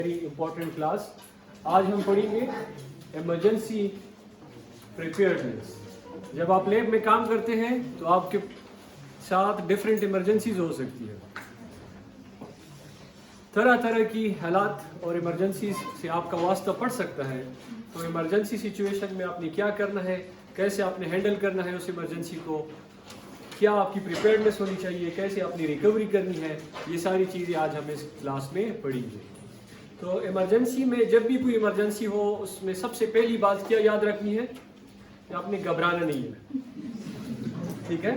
Very important class. आज हम पढ़ेंगे इमरजेंसी प्रिपेयर्डनेस। जब आप लैब में काम करते हैं तो आपके साथ डिफरेंट इमरजेंसीज हो सकती है। तरह तरह की हालात और इमरजेंसी से आपका वास्ता पड़ सकता है। तो इमरजेंसी सिचुएशन में आपने क्या करना है, कैसे आपने हैंडल करना है उस इमरजेंसी को, क्या आपकी प्रिपेयर्डनेस होनी चाहिए, कैसे अपनी रिकवरी करनी है, ये सारी चीज़ें आज हम इस क्लास में पढ़ेंगे। तो इमरजेंसी में जब भी कोई इमरजेंसी हो उसमें सबसे पहली बात क्या याद रखनी है कि आपने घबराना नहीं है। ठीक है,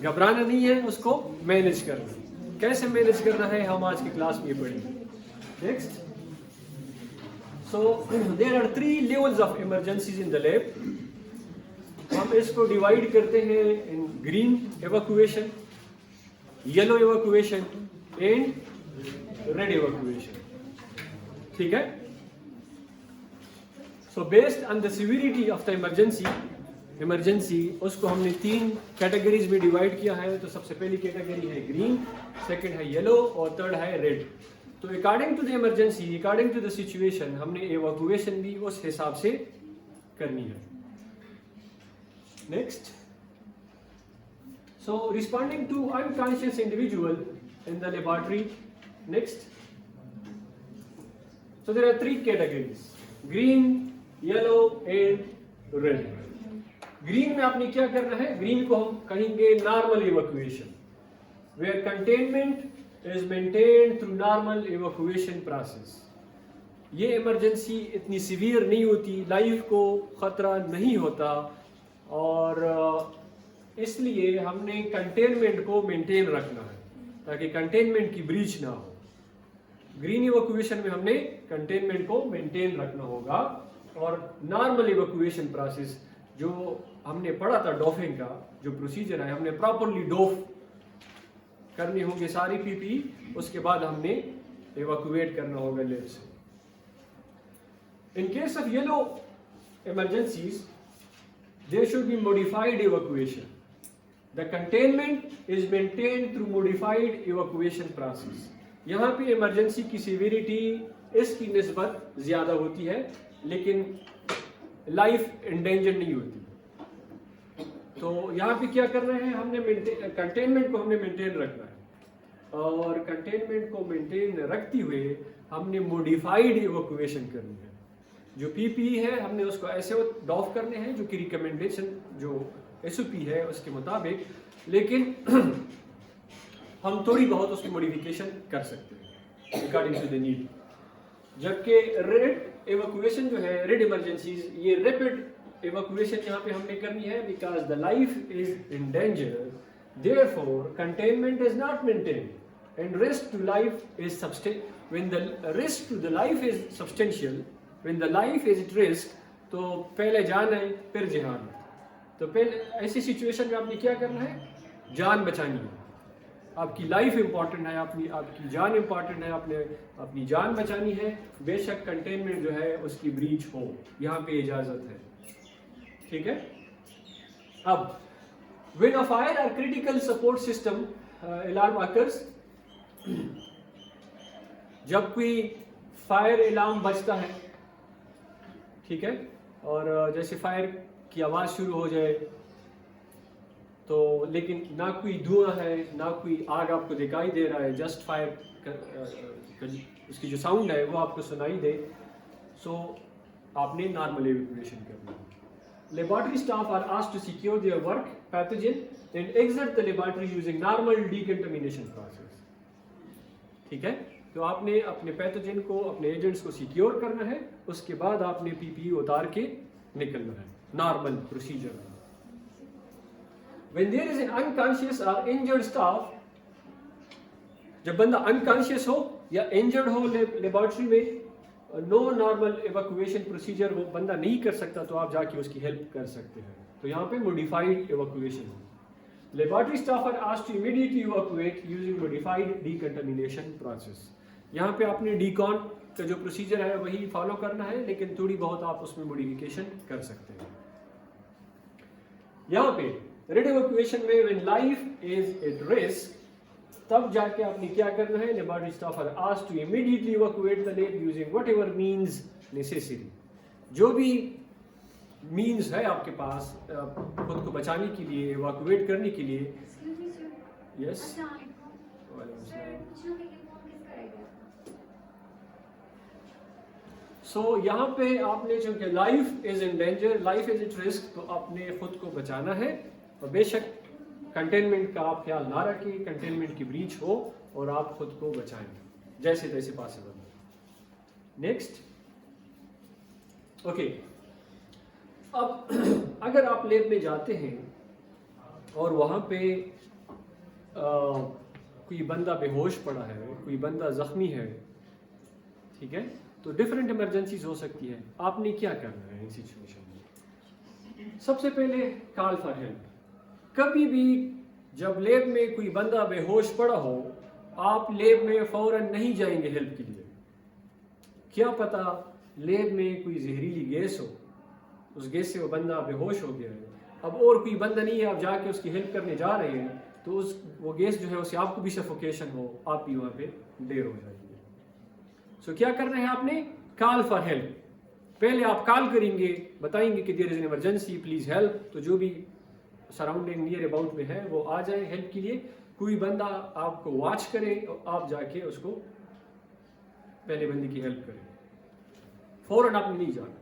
घबराना नहीं है, उसको मैनेज करना है। कैसे मैनेज करना है हम आज की क्लास में पढ़ेंगे। Next, so there are 3 levels of emergencies in the lab. हम इसको डिवाइड करते हैं in green evacuation, yellow evacuation and red evacuation. ठीक है, so based on the severity of the emergency उसको हमने 3 कैटेगरीज में डिवाइड किया है। तो सबसे पहली कैटेगरी है ग्रीन, सेकंड है येलो और थर्ड है रेड। तो according to the emergency, according to the situation हमने एवैक्यूएशन भी उस हिसाब से करनी है। Next, so responding to unconscious individual in the laboratory. Next, so there are 3 categories: green, yellow and red. Green में आपने क्या करना है, ग्रीन को हम कहेंगे normal evacuation, where containment is maintained through normal evacuation process. ये इमरजेंसी इतनी सीवियर नहीं होती, लाइफ को खतरा नहीं होता और इसलिए हमने कंटेनमेंट को मेंटेन रखना है ताकि कंटेनमेंट की ब्रीच ना हो। ग्रीन इवैक्यूएशन में हमने कंटेनमेंट को मेंटेन रखना होगा और नॉर्मल इवैक्यूएशन प्रोसेस जो हमने पढ़ा था, डॉफिंग का जो प्रोसीजर है, हमने प्रॉपरली डॉफ करनी होंगे सारी पीपी, उसके बाद हमने इवैक्यूएट करना होगा लैब से। In case of yellow emergencies there should be modified evacuation. The containment is maintained through modified evacuation process. यहाँ पे इमरजेंसी की सीवियरिटी इसकी निस्बत ज़्यादा होती है लेकिन लाइफ इंडेंजर नहीं होती। तो यहाँ पे क्या करना है, हमने कंटेनमेंट को हमने मेंटेन रखना है और कंटेनमेंट को मेंटेन रखते हुए हमने मॉडिफाइड इवैक्यूएशन करनी है। जो पीपीई है हमने उसको ऐसे डॉफ करने हैं जो कि रिकमेंडेशन जो एसओपी है उसके मुताबिक, लेकिन हम थोड़ी बहुत उसकी मॉडिफिकेशन कर सकते हैं अकॉर्डिंग टू द नीड। जबकि रेड एवैक्यूएशन जो है, रेड इमरजेंसीज, ये रैपिड एवैक्यूएशन यहाँ पे हमने करनी है because the life is in danger, therefore containment is not maintained and risk to life is when the risk to the life is substantial, when the life is at risk, तो पहले जान है फिर जिहाद। तो पहले ऐसी सिचुएशन में आपने क्या करना है, जान बचानी है। आपकी लाइफ इंपॉर्टेंट है, आपकी जान इंपॉर्टेंट है, आपने अपनी जान बचानी है, बेशक कंटेनमेंट जो है उसकी ब्रीच हो, यहाँ पे इजाजत है। ठीक है, अब when a fire or critical support system alarm occurs, जब कोई फायर अलार्म बजता है, ठीक है, और जैसे फायर की आवाज़ शुरू हो जाए तो लेकिन ना कोई धुआं है ना कोई आग आपको दिखाई दे रहा है, जस्ट फायर उसकी जो साउंड है वो आपको सुनाई दे, सो आपने नॉर्मल इवैक्यूएशन करना है। Laboratory staff are asked to secure their work pathogen and exit the laboratory using normal decontamination process. ठीक है, तो आपने अपने पैथोजन को, अपने एजेंट्स को सिक्योर करना है, उसके बाद आपने पीपीई उतार के निकलना है, normal procedure. When there is an unconscious or injured staff, जब बंदा अनकॉन्शियस हो या इंजर्ड हो लेबोरेटरी में, नो नॉर्मल इवैक्यूएशन प्रोसीजर वो बंदा नहीं कर सकता, तो आप जाके उसकी हेल्प कर सकते हैं। तो यहाँ पे modified evacuation. Laboratory staff are asked to immediately evacuate using modified decontamination process. यहाँ पे आपने डीकॉन का जो प्रोसीजर है वही फॉलो करना है, लेकिन थोड़ी बहुत आप उसमें मॉडिफिकेशन कर सकते हैं। यहाँ पे रेड इवैक्यूएशन में when life is at risk, तब जाके आपने क्या करना है, laboratory staff are asked to immediately evacuate the lab using whatever means necessary. जो भी मींस है आपके पास खुद को बचाने के लिए, इवैक्यूएट करने के लिए। यस, सो यहाँ पे आपने चूंकि life is in danger, life is at risk, तो आपने खुद को बचाना है। और बेशक कंटेनमेंट का आप ख्याल ना रखें, कंटेनमेंट की ब्रीच हो और आप खुद को बचाएं जैसे तैसे पॉसिबल हो। नेक्स्ट, ओके, अब अगर आप लैब में जाते हैं और वहाँ पे कोई बंदा बेहोश पड़ा है, कोई बंदा जख्मी है, ठीक है, तो डिफरेंट इमरजेंसीज हो सकती है। आपने क्या करना है इन सिचुएशन में? सबसे पहले कॉल फॉर हेल्प। कभी भी जब लैब में कोई बंदा बेहोश पड़ा हो, आप लैब में फौरन नहीं जाएंगे हेल्प के लिए। क्या पता लैब में कोई जहरीली गैस हो, उस गैस से वो बंदा बेहोश हो गया है, अब और कोई बंदा नहीं है, आप जाके उसकी हेल्प करने जा रहे हैं, तो वो गैस जो है उससे आपको भी सफोकेशन हो, आप भी वहाँ पे देर हो जाएगी। सो क्या करना है आपने? Call for help. पहले आप कॉल करेंगे, बताएंगे कि there is an emergency, please help, तो जो भी सराउंडिंग नियर अबाउट में है वो आ जाए हेल्प के लिए। कोई बंदा आपको वॉच करे और आप जाके उसको पहले बंदे की हेल्प करें, फौरन आपने नहीं जाना।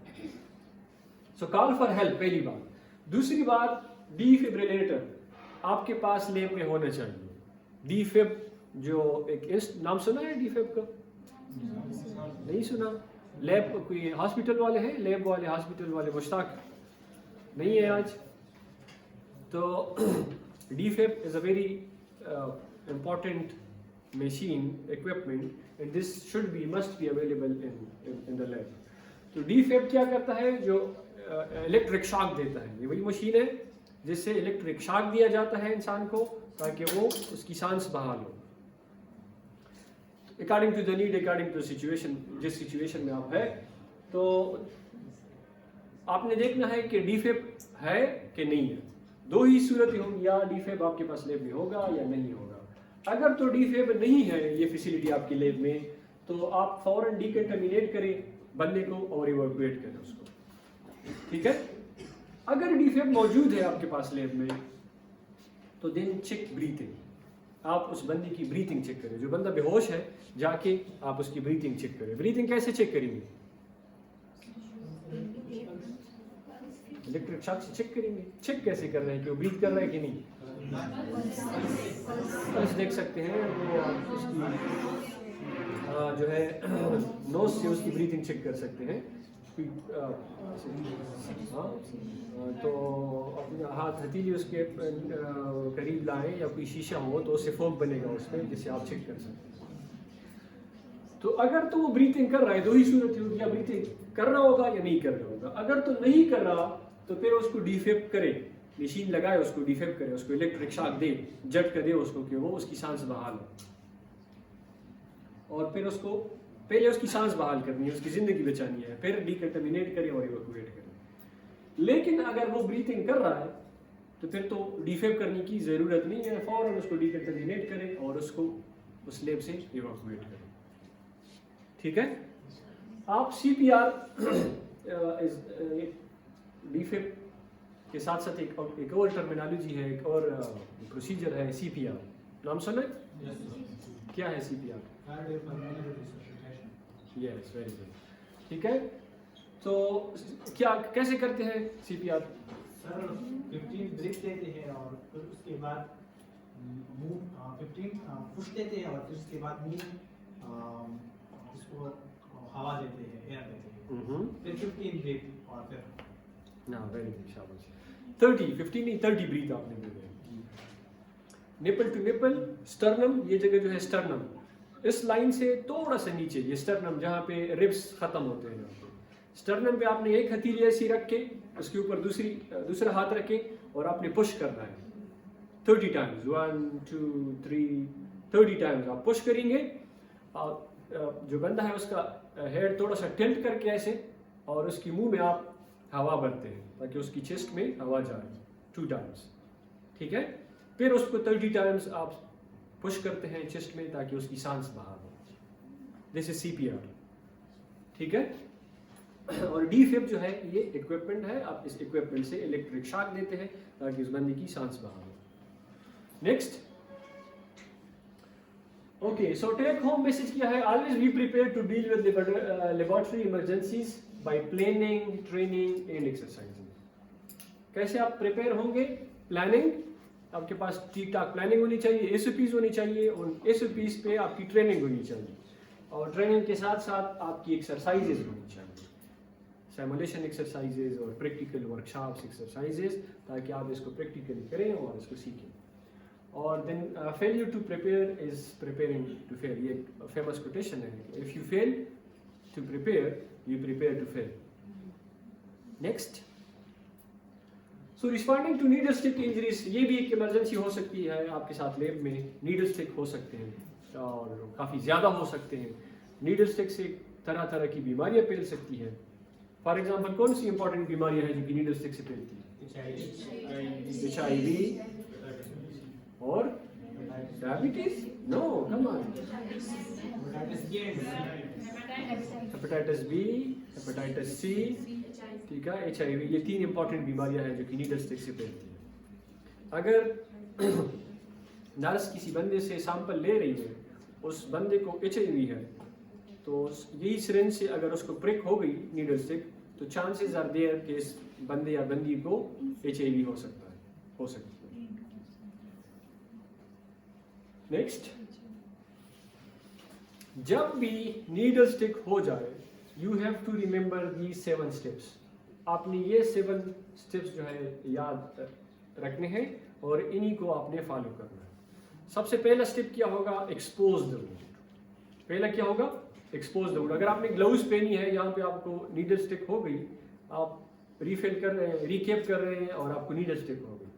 सो कॉल फॉर हेल्प, पहली बात। दूसरी बात, डिफिब्रिलेटर आपके पास लैब में होना चाहिए। डीफिब जो एक नाम सुना है डीफिब का? नहीं सुना? लैब कोई हॉस्पिटल वाले हैं, लैब वाले हॉस्पिटल वाले मुश्ताक नहीं है आज। तो defib is a very important machine equipment and this should be must be available in the lab. तो डीफिब क्या करता है? जो इलेक्ट्रिक शॉक देता है। ये वही मशीन है जिससे इलेक्ट्रिक शॉक दिया जाता है इंसान को ताकि वो उसकी सांस बहाल हो। According to the need, according to situation, जिस सिचुएशन में आप है, तो आपने देखना है कि डीफिब है कि नहीं है। दो ही सूरतें होंगी, या डीफिब आपके पास लैब में होगा या नहीं होगा। अगर तो डीफिब नहीं है ये फैसिलिटी आपकी लैब में, तो आप फौरन डिकंटामिनेट करें बंदे को और इवैक्यूएट करें उसको, ठीक है। अगर डीफिब मौजूद है आपके पास लैब में, तो देन चेक ब्रीथिंग। आप उस बंदे की ब्रीथिंग चेक करें। जो बंदा बेहोश है जाके आप उसकी ब्रीथिंग चेक करें। ब्रीथिंग कैसे चेक करेंगे? इलेक्ट्रिक शॉक से चेक करेंगे। चेक कैसे कर रहे हैं कि वो ब्रीथ कर रहा है कि नहीं? पल्स देख सकते हैं, वो उसकी जो है नोज से उसकी ब्रीथिंग चेक कर सकते हैं। हाँ, तो अपने हाथ हथेली उसके करीब लाएं या कोई शीशा हो तो उससे फोक बनेगा उसमें, जिससे आप चेक कर सकते हैं। तो अगर तो वो ब्रीथिंग कर रहा है, दो ही सूरत होगी, या ब्रीथिंग कर रहा होगा या नहीं कर रहा होगा। अगर तो नहीं कर रहा तो फिर उसको डीफिब करे, मशीन लगाए, उसको डीफिब करे, उसको इलेक्ट्रिक शॉक दे, झटका दे उसको कि वो उसकी सांस बहाल हो। और फिर उसको पहले उसकी सांस बहाल करनी है, उसकी जिंदगी बचानी है, फिर डिकंटामिनेट करें और इवैक्यूएट करें। लेकिन अगर वो ब्रीथिंग कर रहा है तो फिर तो डीफिब करने की ज़रूरत नहीं है, फौरन उसको डिकंटामिनेट करें और उसको उस लैब से इवैक्यूएट करें, ठीक है। आप CPR डीफिब के साथ साथ एक और टर्मिनोलॉजी है, एक और प्रोसीजर है CPR। नाम सुना है? क्या है CPR? यस, वेरी गुड, ठीक है। तो क्या कैसे करते हैं CPR? सर 15 ब्रीथ लेते हैं और फिर उसके बाद मुंह 15 पुश देते हैं और फिर उसके बाद मुंह उसको हवा देते हैं, एयर देते हैं, फिर 15 ब्रीथ और फिर ना, वेरी गुड, शाबाश। 15 नहीं 30 ब्रीथ आपने बोले। निपल टू निपल, स्टर्नम, ये जगह जो है स्टर्नम, इस लाइन से थोड़ा सा नीचे ये स्टर्नम, जहाँ पे रिब्स खत्म होते हैं, स्टर्नम पे आपने एक हथेली ऐसी रख के उसके ऊपर दूसरा हाथ रखे और आपने पुश करना है 30 टाइम्स, 1 2 3 30 टाइम्स आप पुश करेंगे। जो बंदा है उसका हेड थोड़ा सा टिल्ट करके ऐसे, और उसके मुंह में आप हवा भरते हैं ताकि उसकी चेस्ट में हवा जाए 2 टाइम्स, ठीक है। फिर उसको 30 टाइम्स आप पुश करते हैं चेस्ट में ताकि उसकी सांस बाहर हो। दिस इज CPR, ठीक है। और DFib जो है ये इक्विपमेंट है, आप इस इक्विपमेंट से इलेक्ट्रिक शॉक देते हैं ताकि उस बंदे की सांस बाहर हो। Next, okay, so take home message क्या है? Always be prepare to deal with laboratory emergencies by planning, training and exercising. कैसे आप प्रिपेयर होंगे? प्लानिंग, आपके पास ठीक ठाक प्लानिंग होनी चाहिए, SOPs होनी चाहिए, और SOPs पे आपकी ट्रेनिंग होनी चाहिए, और ट्रेनिंग के साथ साथ आपकी एक्सरसाइजेज होनी चाहिए, सिमुलेशन एक्सरसाइजेज और प्रैक्टिकल वर्कशॉप्स एक्सरसाइजेज, ताकि आप इसको प्रैक्टिकली करें और इसको सीखें। और then failure to prepare is preparing to fail, ये एक फेमस कोटेशन है, if you fail to prepare you prepare to fail. Next, so responding to needle stick injuries, ये भी एक इमरजेंसी हो सकती है आपके साथ लैब में। नीडल स्टिक हो सकते हैं और काफ़ी ज़्यादा हो सकते हैं। नीडल स्टिक से तरह तरह की बीमारियां फैल सकती हैं। फॉर एग्जांपल, कौन सी इंपॉर्टेंट बीमारियां हैं जो कि नीडल स्टिक से फैलती हैं? HIV और diabetes? No, come on. Hepatitis B, hepatitis C, ठीक है, HIV, ये 3 इंपॉर्टेंट बीमारियां हैं जो कि नीडल स्टिक से फैलती हैं। अगर नर्स किसी बंदे से सैंपल ले रही है, उस बंदे को HIV है, तो यही सिरिंज से अगर उसको प्रिक हो गई नीडल स्टिक, तो चांसेस आर देयर कि इस बंदे या बंदी को HIV हो सकता है, हो सकती है। नेक्स्ट, जब भी नीडल स्टिक हो जाए, you have to remember the 7 steps. आपने ये 7 स्टेप्स जो है याद रखने हैं और इन्हीं को आपने फॉलो करना है। सबसे पहला स्टेप क्या होगा? Expose the wound. पहला क्या होगा? Expose the wound. अगर आपने ग्लव्स पहनी है, यहाँ पे आपको नीडल स्टिक हो गई, आप रिफिल कर रहे हैं, रिकेप कर रहे हैं और आपको नीडल स्टिक हो गई,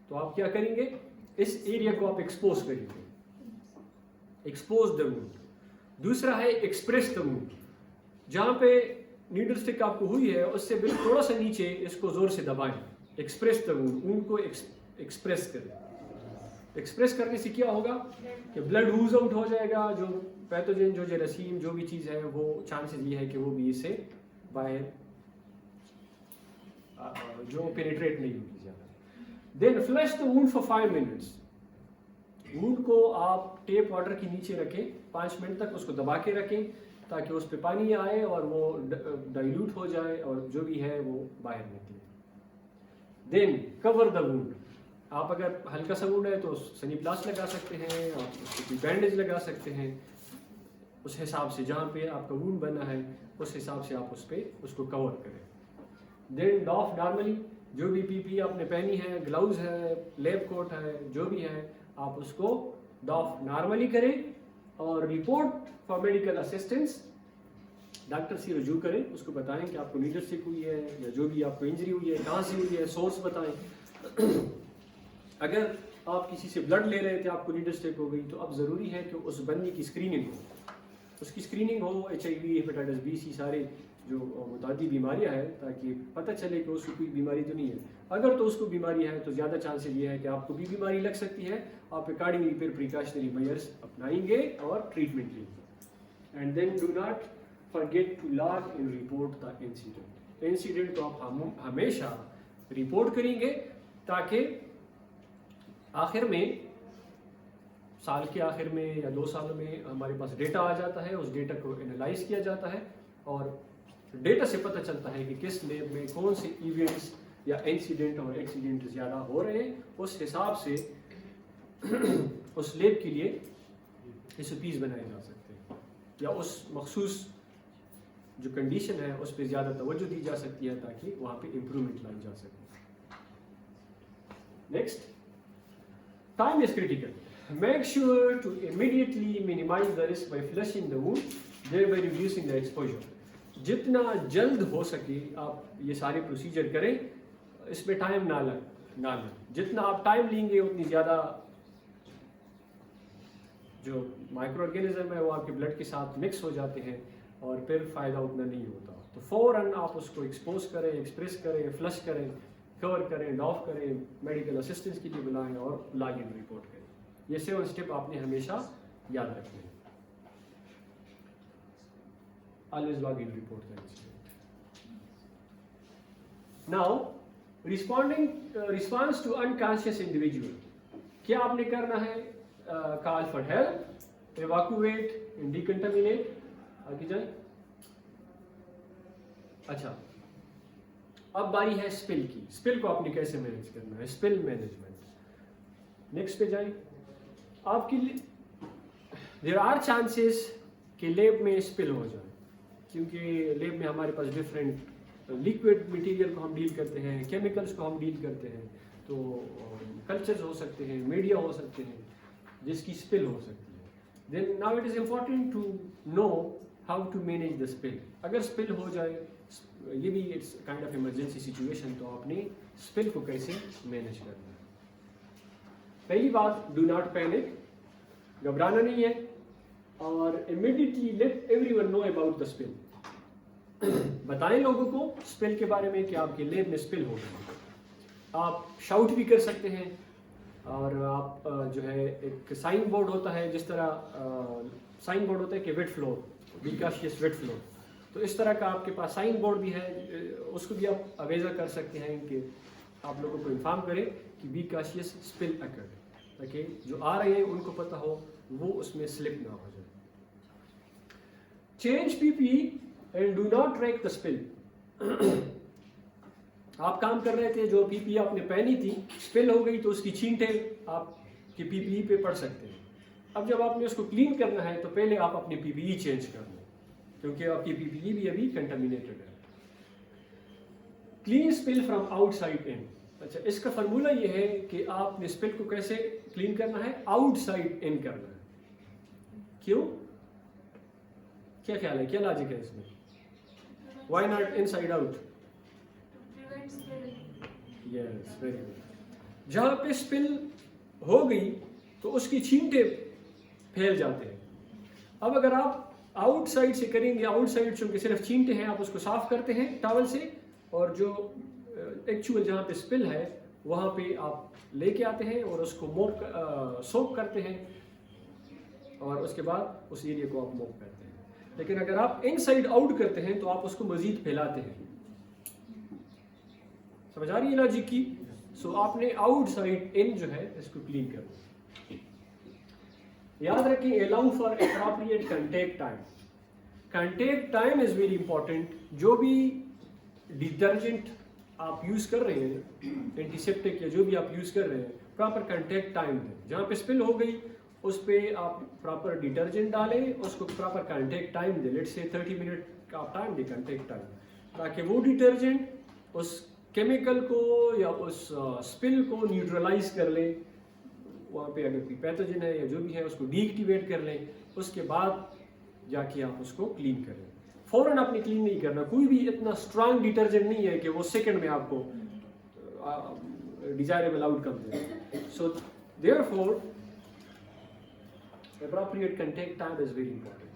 तो आप क्या करेंगे? इस एरिया को आप एक्सपोज करेंगे, एक्सपोज द वुंड। दूसरा है एक्सप्रेस द वुंड। जहाँ पे नीडल स्टिक आपको हुई है उससे बिल्कुल थोड़ा सा नीचे इसको जोर से दबाएं, एक्सप्रेस द वुंड, वुंड को एक्सप्रेस करें। एक्सप्रेस करने से क्या होगा कि ब्लड लूज आउट हो जाएगा, जो पैथोजन, जो जेरासीम, जो भी चीज़ है, वो चांसेस ये है कि वो भी इससे बाहर जो पेनिट्रेट नहीं होगी ज़्यादा। Then flush the wound for 5 minutes. Wound को आप टेप वाटर के नीचे रखें, 5 मिनट तक उसको दबा के रखें ताकि उस पर पानी आए और वो डाइल्यूट हो जाए और जो भी है वो बाहर निकले। Then cover the wound. आप अगर हल्का सा वुंड है तो सनी प्लास्ट लगा सकते हैं, आप उसको बैंडेज लगा सकते हैं, उस हिसाब से जहाँ पे आपका वुंड बना है उस हिसाब से आप उस पर उसको कवर करें। देन डॉफ नॉर्मली, जो भी PPE आपने पहनी है, ग्लव्स है, लैब कोट है, जो भी है, आप उसको डॉफ नॉर्मली करें और report for medical assistance doctor से रजू करें, उसको बताएं कि आपको नीडल स्टिक हुई है या जो भी आपको इंजरी हुई है, कहाँ से हुई है, सोर्स बताएं। अगर आप किसी से ब्लड ले रहे थे, आपको नीडल स्टिक हो गई, तो अब ज़रूरी है कि उस बंदी की स्क्रीनिंग हो, उसकी स्क्रीनिंग हो, HIV, हेपेटाइटिस B, C, सारे जो मुतादी बीमारियां हैं, ताकि पता चले कि उसको कोई बीमारी तो नहीं है। अगर तो उसको बीमारी है तो ज़्यादा चांसेस ये है कि आपको भी बीमारी लग सकती है। आप अकॉर्डिंगली फिर प्रिकॉशनरी मेजर्स अपनाएंगे और ट्रीटमेंट लेंगे। And then do not forget to log and report the incident. Incident को आप हमेशा रिपोर्ट करेंगे ताकि आखिर में, साल के आखिर में या 2 साल में हमारे पास डेटा आ जाता है, उस डेटा को एनालाइज किया जाता है और डेटा से पता चलता है कि किस लैब में कौन से इवेंट्स या इंसिडेंट और एक्सीडेंट ज़्यादा हो रहे हैं। उस हिसाब से उस लैब के लिए SOPs बनाए जा सकते हैं या उस मखसूस जो कंडीशन है उस पर ज़्यादा तवज्जो दी जा सकती है ताकि वहाँ पे इम्प्रूवमेंट लाई जा सके। Next, time is critical. Make sure to immediately minimize the risk by flushing the wound, thereby reducing the exposure. जितना जल्द हो सके आप ये सारे प्रोसीजर करें, इसमें टाइम ना लगे। जितना आप टाइम लेंगे उतनी ज़्यादा जो माइक्रो ऑर्गेनिज्म है वो आपके ब्लड के साथ मिक्स हो जाते हैं और फिर फ़ायदा उतना नहीं होता। तो फ़ौरन आप उसको एक्सपोज करें, एक्सप्रेस करें, फ्लश करें, कवर करें, डॉफ करें, मेडिकल असिस्टेंस के लिए बुलाएं और लॉग इन रिपोर्ट करें। ये 7 स्टेप आपने हमेशा याद रखने हैं। Always log in report the incident. Now response to unconscious individual, क्या आपने करना है? Call for help, evacuate, decontaminate। आगे जाए। अच्छा, अब बारी है स्पिल की। स्पिल को आपने कैसे मैनेज करना है? Spill management. नेक्स्ट पे जाए। आपकी देयर आर चांसेस कि लैब में स्पिल हो जाए, क्योंकि लैब में हमारे पास डिफरेंट लिक्विड मटेरियल को हम डील करते हैं, केमिकल्स को हम डील करते हैं, तो कल्चर्स हो सकते हैं, मीडिया हो सकते हैं जिसकी स्पिल हो सकती है। Then now it is important to know how to manage the spill. अगर स्पिल हो जाए, ये भी it's kind of emergency situation, तो आपने स्पिल को कैसे मैनेज करना है? पहली बात, डू नॉट पैनिक, घबराना नहीं है, और immediately late everyone know about the spill. बताएं लोगों को स्पिल के बारे में कि आपके लैब में स्पिल हो गई। आप शाउट भी कर सकते हैं, और आप जो है एक साइन बोर्ड होता है, जिस तरह साइन बोर्ड होता है कि वेट फ्लोर, विकाशियस वेट फ्लोर, तो इस तरह का आपके पास साइन बोर्ड भी है, उसको भी आप अवेजा कर सकते हैं कि आप लोगों को इन्फॉर्म करें कि विकाशियस स्पिल अकर्ड, ताकि जो आ रहे हैं उनको पता हो, वो उसमें स्लिप ना हो जाए। Change PP and do not track the spill. आप काम कर रहे थे, जो पीपी आपने पहनी थी स्पिल हो गई, तो उसकी छींटे आपकी पीपीई पे पड़ सकते हैं। अब जब आपने उसको क्लीन करना है, तो पहले आप अपनी पीपीई चेंज कर लो, क्योंकि आपकी पीपीई भी अभी कंटामिनेटेड है। Clean spill from outside in. अच्छा, इसका फार्मूला ये है कि आपने स्पिल को कैसे क्लीन करना है? आउटसाइड इन करना है। क्यों? क्या ख्याल है, क्या लॉजिक है इसमें? Why not inside out? Yes, very good. जहां पे स्पिल हो गई तो उसकी छींटे फैल जाते हैं। अब अगर आप आउटसाइड से करेंगे, आउटसाइड चूंकि सिर्फ छींटे हैं, आप उसको साफ करते हैं टॉवल से, और जो एक्चुअल जहां पे स्पिल है वहां पे आप लेके आते हैं और उसको सोक करते हैं, और उसके बाद उस एरिया को आप मोप करते हैं। लेकिन अगर आप इनसाइड आउट करते हैं तो आप उसको मजीद फैलाते हैं। समझ आ रही है लॉजिक की? सो आपने आउटसाइड इन जो है इसको क्लीन करना। याद रखें, allow for appropriate contact time. Contact time is very important. जो भी डिटर्जेंट आप यूज कर रहे हैं, एंटीसेप्टिक या जो भी आप यूज कर रहे हैं, प्रॉपर कंटेक्ट टाइम दें। जहां पे स्पिल हो गई उस पे आप प्रॉपर डिटर्जेंट डालें, उसको प्रॉपर कंटेक्ट टाइम दें। लेट्स से 30 मिनट का आप टाइम दें कंटेक्ट टाइम, ताकि वो डिटर्जेंट उस केमिकल को या उस स्पिल को न्यूट्रलाइज कर ले। वहाँ पे अगर कोई पैथोजन है या जो भी है उसको डीएक्टिवेट कर लें, उसके बाद जाके आप उसको क्लीन करें। फौरन आपने क्लीन नहीं करना। कोई भी इतना स्ट्रांग डिटर्जेंट नहीं है कि वो सेकंड में आपको डिजायरेबल आउटकम दे। So therefore appropriate contact time is very important.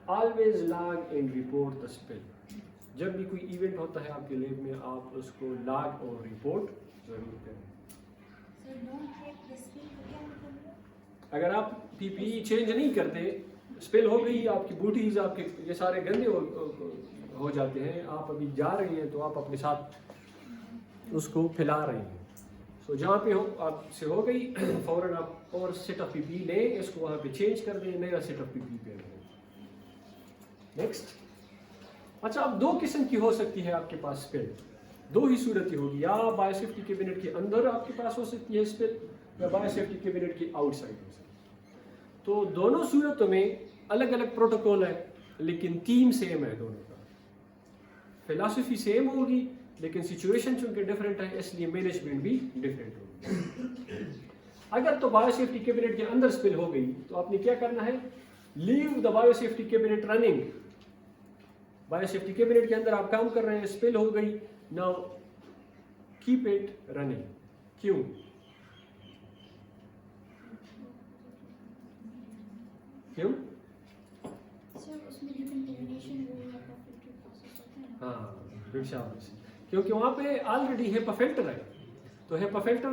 Always log and report the spill. जब भी कोई इवेंट होता है आपके लैब में, आप उसको लॉग और रिपोर्ट जरूर करें। अगर आप पीपीई चेंज नहीं करते, स्पिल हो गई, आपकी बूटीज, आपके ये सारे गंदे हो जाते हैं, आप अभी जा रही हैं तो आप अपने साथ उसको फैला रहे हैं। सो जहाँ पे हो आपसे हो गई, फौरन आप और सेट ऑफ पीपी लें, इसको वहाँ पे चेंज कर दें, नया सेट ऑफ पीपी पे लें। नेक्स्ट। अच्छा, अब दो किस्म की हो सकती है आपके पास स्पिल। दो ही सूरत होगी, या बायोसेफ्टी कैबिनेट के अंदर आपके पास हो सकती है स्पिल, या बायोसेफ्टी कैबिनेट के आउटसाइड हो सकती है। तो दोनों सूरतों में अलग अलग प्रोटोकॉल है, लेकिन थीम सेम है दोनों का। फिलॉसफी सेम होगी, लेकिन सिचुएशन चूंकि डिफरेंट है, इसलिए मैनेजमेंट भी डिफरेंट होगी। अगर तो बायोसेफ्टी कैबिनेट के अंदर स्पिल हो गई, तो आपने क्या करना है? Leave the biosafety cabinet running. Biosafety cabinet के अंदर आप काम कर रहे हैं, स्पिल हो गई, नाउ कीप इट रनिंग। क्यों? क्यों? हाँ, क्योंकि वहां पे ऑलरेडी हेपा फिल्टर है, तो हेपा फिल्टर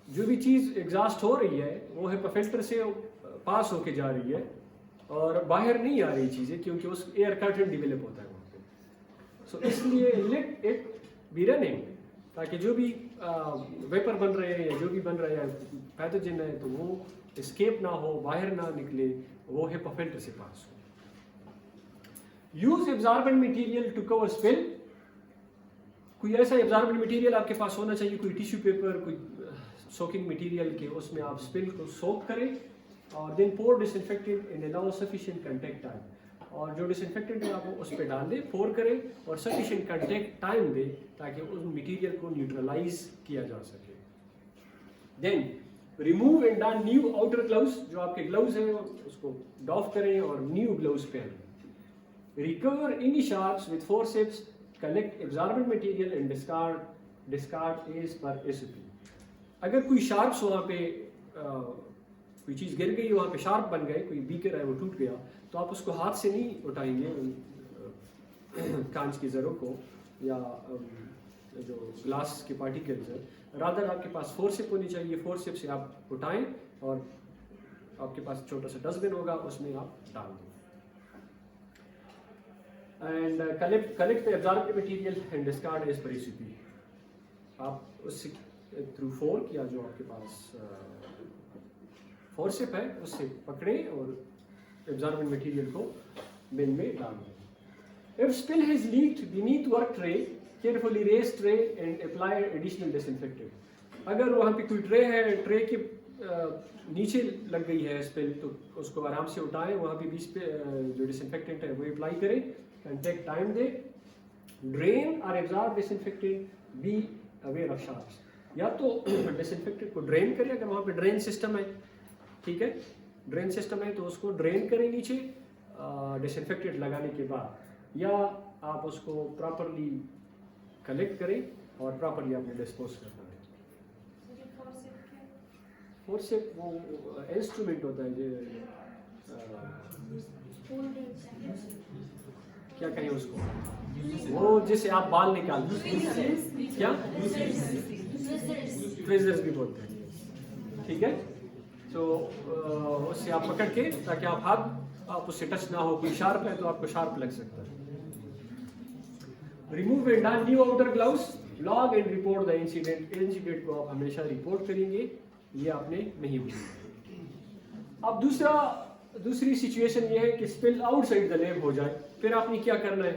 जो भी चीज़ एग्जॉस्ट हो रही है वो HEPA फिल्टर से पास होके जा रही है और बाहर नहीं आ रही चीज़ें, क्योंकि उस एयर कर्टन डिवेलप होता है वहाँ पे। सो इसलिए लेट इट बी रनिंग, ताकि जो भी वेपर बन रहे हैं या जो भी बन रहा है पैथोजन है तो वो एस्केप ना हो, बाहर ना निकले, वो HEPA फिल्टर से पास हो। Use absorbent material to cover spill. कोई ऐसा एब्जॉर्बेंट मटेरियल आपके पास होना चाहिए, कोई टिश्यू पेपर, कोई सोकिंग मटेरियल के उसमें आप स्पिल को सोक करें और then pour disinfectant in allow sufficient contact time, और जो डिसइंफेक्टेंट है आप उस पर डाल दें, पोर करें और सफिशिएंट कंटेक्ट टाइम दें ताकि उस मटेरियल को न्यूट्रलाइज किया जा सके। Then remove and don new outer gloves, जो आपके ग्लव्स हैं उसको डॉफ करें और न्यू ग्लव्स पहनें। Recover any sharps with forceps, collect absorbent material and discard as per SOP। अगर कोई शार्प्स वहाँ पे कोई चीज़ गिर गई, वहाँ पे शार्प बन गए, कोई बीकर है वो टूट गया, तो आप उसको हाथ से नहीं उठाएंगे कांच की ज़रों को या जो ग्लास के पार्टिकल्स है, रादर आपके पास फोर्सेप होनी चाहिए। फोर्सेप से आप उठाएं और आपके पास छोटा सा डस्टबिन होगा, उसमें आप डाल दें। And collect the absorbent material and discard as per SOP। आप उससे थ्रू फोर्क या जो आपके पास फोर्सेप है उससे पकड़ें और absorbent मटेरियल को बिन में डाल दें। If spill has leaked beneath work tray, carefully raise tray and apply additional disinfectant। अगर वहाँ पे कोई ट्रे है, ट्रे के नीचे लग गई है स्पिल, तो उसको आराम से उठाएं, वहाँ पे बीच पे जो डिसइंफेक्टेंट है वो अप्लाई करें, कंटेक्ट टाइम दे। ड्रेन और absorb disinfectant, be aware of sharps. या तो डिसइंफेक्टेंट को ड्रेन करें अगर वहाँ पे ड्रेन सिस्टम है, ठीक है, ड्रेन सिस्टम है तो उसको ड्रेन करें नीचे डिसइंफेक्टेंट लगाने के बाद, या आप उसको प्रॉपरली कलेक्ट करें और प्रॉपरली आपने डिस्पोज करना है। फोर्सेप वो इंस्ट्रूमेंट होता है जो क्या कहें उसको, वो जिसे आप बाल निकालते हैं, क्या ट्विजर्स भी बोलते हैं, ठीक है। तो उससे आप पकड़ के, ताकि आप हाथ आप उससे टच ना हो, कोई शार्प है तो आपको शार्प लग सकता है। Remove and don new outer gloves, log and report the incident. Incident को आप हमेशा रिपोर्ट करेंगे, ये आपने नहीं भूलना। अब दूसरी सिचुएशन ये है कि स्पिल आउटसाइड द लैब हो जाए, फिर आपने क्या करना है।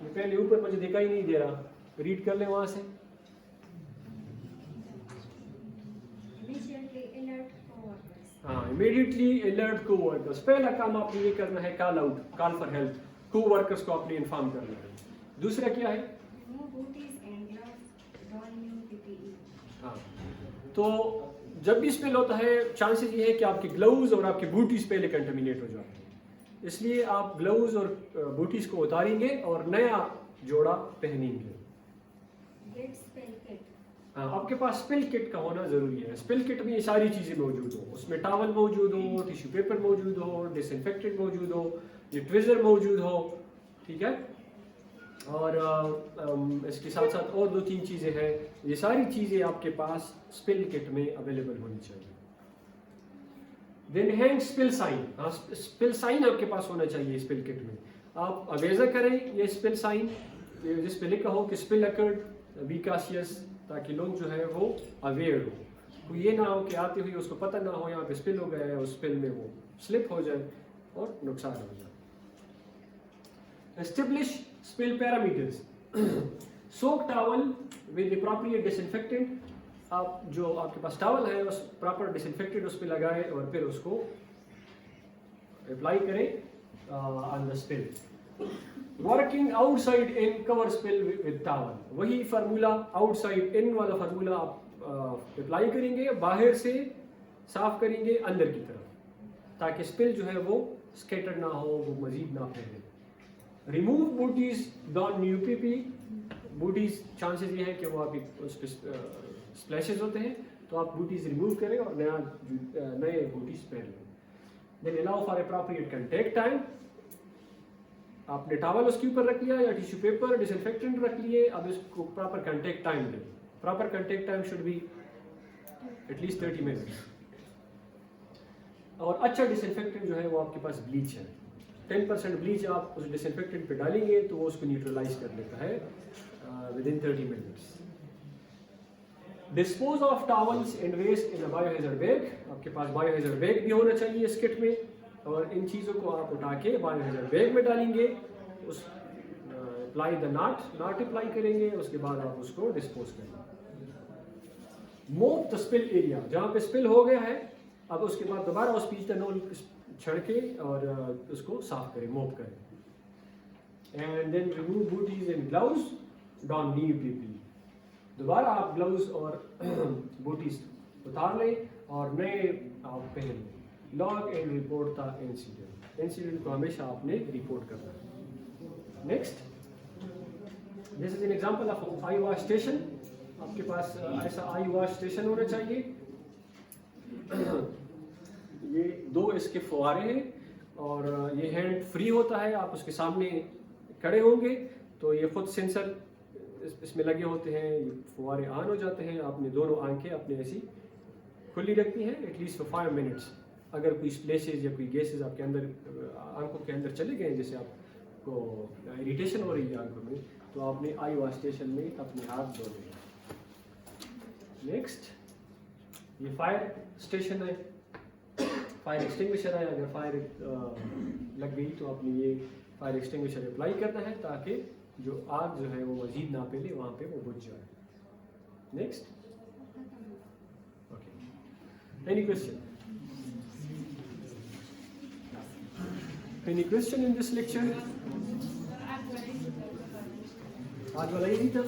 पहले ऊपर मुझे दिखाई नहीं दे रहा, रीड कर ले वहां से। हाँ, इमीडिएटली अलर्ट कोवर्कर्स। पहला काम आपने ये करना है, कॉल फॉर हेल्प, कोवर्कर्स को आपने इन्फॉर्म करना है। दूसरा क्या है, हाँ, तो जब भी स्पिल होता है चांसेस ये है कि आपके ग्लव्स और आपके बूटीज पहले कंटेमिनेट हो जाते हैं, इसलिए आप ग्लव्स और बूटीज को उतारेंगे और नया जोड़ा पहनेंगे। हाँ, आपके पास स्पिल किट का होना जरूरी है। स्पिल किट में ये सारी चीजें मौजूद हो, उसमें टॉवल मौजूद हो, टिश्यू पेपर मौजूद हो, डिसइंफेक्टेंट मौजूद हो, ये ट्विजर मौजूद हो, ठीक है, और इसके साथ साथ और 2-3 चीजें हैं, ये सारी चीजें आपके पास स्पिल किट में अवेलेबल होनी चाहिए। Then hang spill sign. हाँ, स्पिल साइन आपके पास होना चाहिए स्पिल किट में। आप अवेजा करें ये स्पिल साइन, जिस पे लिखा हो कि स्पिल अकर्ड, बी कॉशियस, ताकि लोग जो है वो अवेयर हो। कोई ये ना हो कि आते हुए उसको पता ना हो यहाँ पे स्पिल हो गया है, उस स्पिल में वो स्लिप हो जाए और नुकसान हो जाए। Establish spill parameters। soak towel with appropriate disinfectant। आप जो आपके पास टॉवल है उस प्रॉपर डिसइंफेक्टेंट उस पर लगाएं और फिर उसको अप्लाई करें on the spill. Working outside in cover spill with towel, वही फार्मूला आउटसाइड इन वाला फार्मूला आप अप्लाई करेंगे, बाहर से साफ करेंगे अंदर की तरफ, ताकि स्पिल जो है वो स्कैटर ना हो, वो मजीद ना फैले। Remove booties don new PP. Booties chances ये है कि वो आप उस पर स्प्लैशेस होते हैं, तो आप बूटीज रिमूव करें और नए बूटीज पहन लें। Then allow for appropriate contact time. आपने टॉवल उसके ऊपर रख लिया या टिश्यू पेपर, डिसइंफेक्टेंट रख लिए, अब इसको प्रॉपर कंटेक्ट टाइम दें। Proper contact time should be at least 30 minutes. और अच्छा डिसइंफेक्टेंट जो है वो आपके पास ब्लीच है। 10% ब्लीच आप उस डिसइंफेक्टेंट पे डालेंगे तो वो उसको न्यूट्रलाइज कर देता है within 30 minutes. Dispose of towels and waste in a biohazard bag. आपके पास बायोहैज़र्ड बैग भी होना चाहिए इस किट में, और इन चीज़ों को आप उठा के बायोहैज़र्ड बैग में डालेंगे। उस अप्लाई द नाट अप्लाई करेंगे, उसके बाद आप उसको डिस्पोज करेंगे। मोप द स्पिल एरिया, जहाँ पे स्पिल हो गया है अब उसके बाद दोबारा उस पीटानोल छिड़के और उसको साफ करें, मोप करें। And then remove booties and gloves, don new PP. दोबारा आप ग्लव्स और बूटीज उतार लें और नए आप पहन लें। Log and report the incident को हमेशा आपने रिपोर्ट करना है। Next, this is an example of I wash station. आपके पास ऐसा आई वॉश स्टेशन होना चाहिए। ये 2 इसके फुहारे हैं और ये हैंड फ्री होता है। आप उसके सामने खड़े होंगे तो ये खुद सेंसर इसमें लगे होते हैं, ये फुहारे ऑन हो जाते हैं। आपने दोनों आंखें अपने ऐसी खुली रखनी है एटलीस्ट फॉर 5 मिनट्स। अगर कोई स्प्लेसेस या कोई गैसेस आपके अंदर आंखों के अंदर चले गए, जैसे आपको इरिटेशन हो रही है आंखों में, तो आपने आई वॉश स्टेशन में अपने हाथ धोने हैं। नेक्स्ट, ये फायर स्टेशन है, फायर एक्सटिंग्विशर है। अगर फायर लग गई तो आपने ये फायर एक्सटिंग्विशर अप्लाई करना है ताकि जो आग जो है वो मजीद ना फैले, वहाँ पे वो बुझ जाए। Next, okay, any question? Any question in this lecture? आज वाला ही नहीं था?